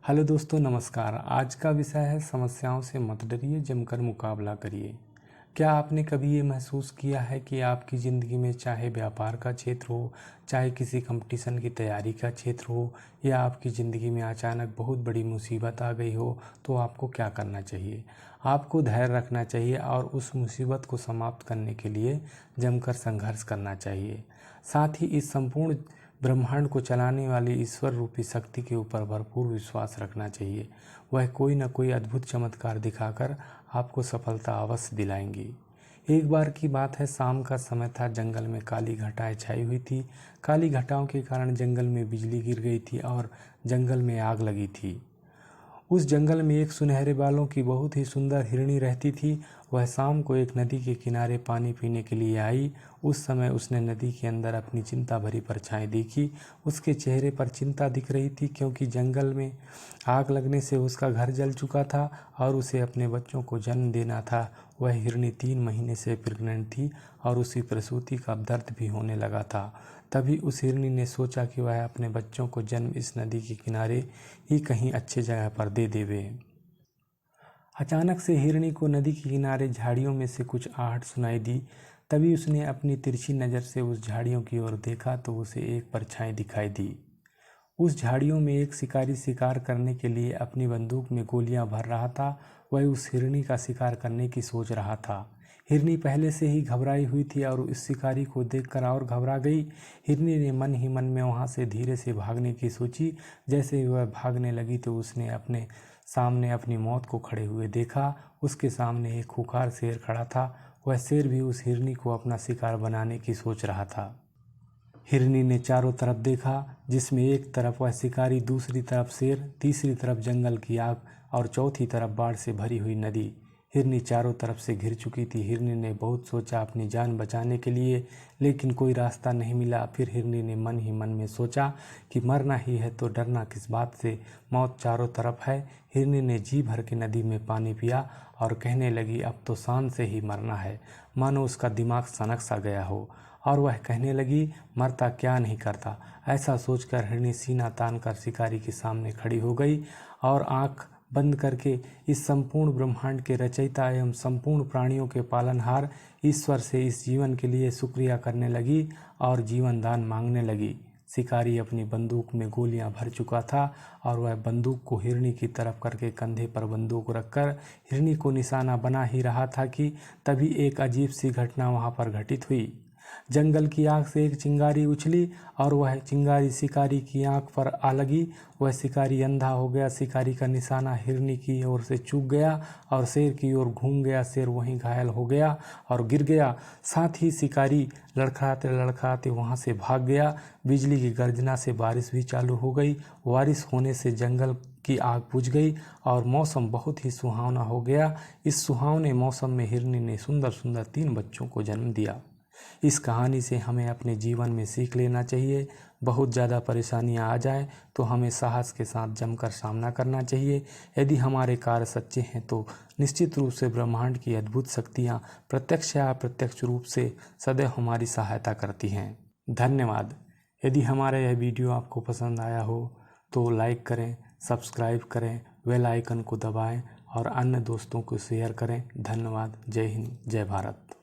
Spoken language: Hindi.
हेलो दोस्तों, नमस्कार। आज का विषय है समस्याओं से मत डरिए, जमकर मुकाबला करिए। क्या आपने कभी ये महसूस किया है कि आपकी ज़िंदगी में चाहे व्यापार का क्षेत्र हो, चाहे किसी कंपटीशन की तैयारी का क्षेत्र हो, या आपकी ज़िंदगी में अचानक बहुत बड़ी मुसीबत आ गई हो, तो आपको क्या करना चाहिए? आपको धैर्य रखना चाहिए और उस मुसीबत को समाप्त करने के लिए जमकर संघर्ष करना चाहिए। साथ ही इस संपूर्ण ब्रह्मांड को चलाने वाली ईश्वर रूपी शक्ति के ऊपर भरपूर विश्वास रखना चाहिए। वह कोई न कोई अद्भुत चमत्कार दिखाकर आपको सफलता अवश्य दिलाएंगी। एक बार की बात है, शाम का समय था। जंगल में काली घटाएं छाई हुई थी। काली घटाओं के कारण जंगल में बिजली गिर गई थी और जंगल में आग लगी थी। उस जंगल में एक सुनहरे बालों की बहुत ही सुंदर हिरणी रहती थी। वह शाम को एक नदी के किनारे पानी पीने के लिए आई। उस समय उसने नदी के अंदर अपनी चिंता भरी परछाई देखी। उसके चेहरे पर चिंता दिख रही थी, क्योंकि जंगल में आग लगने से उसका घर जल चुका था और उसे अपने बच्चों को जन्म देना था। वह हिरणी 3 महीने से प्रेग्नेंट थी और उसी प्रसूति का दर्द भी होने लगा था। तभी उस हिरणी ने सोचा कि वह अपने बच्चों को जन्म इस नदी के किनारे ही कहीं अच्छी जगह पर दे देवे। अचानक से हिरणी को नदी के किनारे झाड़ियों में से कुछ आहट सुनाई दी। तभी उसने अपनी तिरछी नज़र से उस झाड़ियों की ओर देखा तो उसे एक परछाई दिखाई दी। उस झाड़ियों में एक शिकारी शिकार करने के लिए अपनी बंदूक में गोलियां भर रहा था। वह उस हिरणी का शिकार करने की सोच रहा था। हिरनी पहले से ही घबराई हुई थी और उस शिकारी को देखकर और घबरा गई। हिरनी ने मन ही मन में वहां से धीरे से भागने की सोची। जैसे ही वह भागने लगी तो उसने अपने सामने अपनी मौत को खड़े हुए देखा। उसके सामने एक खूंखार शेर खड़ा था। वह शेर भी उस हिरनी को अपना शिकार बनाने की सोच रहा था। हिरनी ने चारों तरफ देखा, जिसमें एक तरफ वह शिकारी, दूसरी तरफ शेर, तीसरी तरफ जंगल की आग और चौथी तरफ बाढ़ से भरी हुई नदी। हिरनी चारों तरफ से घिर चुकी थी। हिरनी ने बहुत सोचा अपनी जान बचाने के लिए, लेकिन कोई रास्ता नहीं मिला। फिर हिरनी ने मन ही मन में सोचा कि मरना ही है तो डरना किस बात से, मौत चारों तरफ है। हिरनी ने जी भर के नदी में पानी पिया और कहने लगी, अब तो शान से ही मरना है। मानो उसका दिमाग सनक सा गया हो और वह कहने लगी, मरता क्या नहीं करता। ऐसा सोचकर हिरनी सीना तान कर शिकारी के सामने खड़ी हो गई और आंख बंद करके इस संपूर्ण ब्रह्मांड के रचयिता एवं संपूर्ण प्राणियों के पालनहार ईश्वर से इस जीवन के लिए शुक्रिया करने लगी और जीवन दान मांगने लगी। शिकारी अपनी बंदूक में गोलियां भर चुका था और वह बंदूक को हिरनी की तरफ करके कंधे पर बंदूक रखकर हिरनी को निशाना बना ही रहा था कि तभी एक अजीब सी घटना वहां पर घटित हुई। जंगल की आग से एक चिंगारी उछली और वह चिंगारी शिकारी की आंख पर आ लगी। वह शिकारी अंधा हो गया। शिकारी का निशाना हिरनी की ओर से चूक गया और शेर की ओर घूम गया। शेर वहीं घायल हो गया और गिर गया। साथ ही शिकारी लड़खड़ाते लड़खड़ाते वहां से भाग गया। बिजली की गर्जना से बारिश भी चालू हो गई। बारिश होने से जंगल की आग बुझ गई और मौसम बहुत ही सुहावना हो गया। इस सुहावने मौसम में हिरनी ने सुंदर सुंदर 3 बच्चों को जन्म दिया। इस कहानी से हमें अपने जीवन में सीख लेना चाहिए। बहुत ज़्यादा परेशानियां आ जाएं तो हमें साहस के साथ जमकर सामना करना चाहिए। यदि हमारे कार्य सच्चे हैं तो निश्चित रूप से ब्रह्मांड की अद्भुत शक्तियां प्रत्यक्ष या अप्रत्यक्ष रूप से सदैव हमारी सहायता करती हैं। धन्यवाद। यदि हमारा यह वीडियो आपको पसंद आया हो तो लाइक करें, सब्सक्राइब करें, बेल आइकन को दबाएं और अन्य दोस्तों को शेयर करें। धन्यवाद। जय हिंद, जय भारत।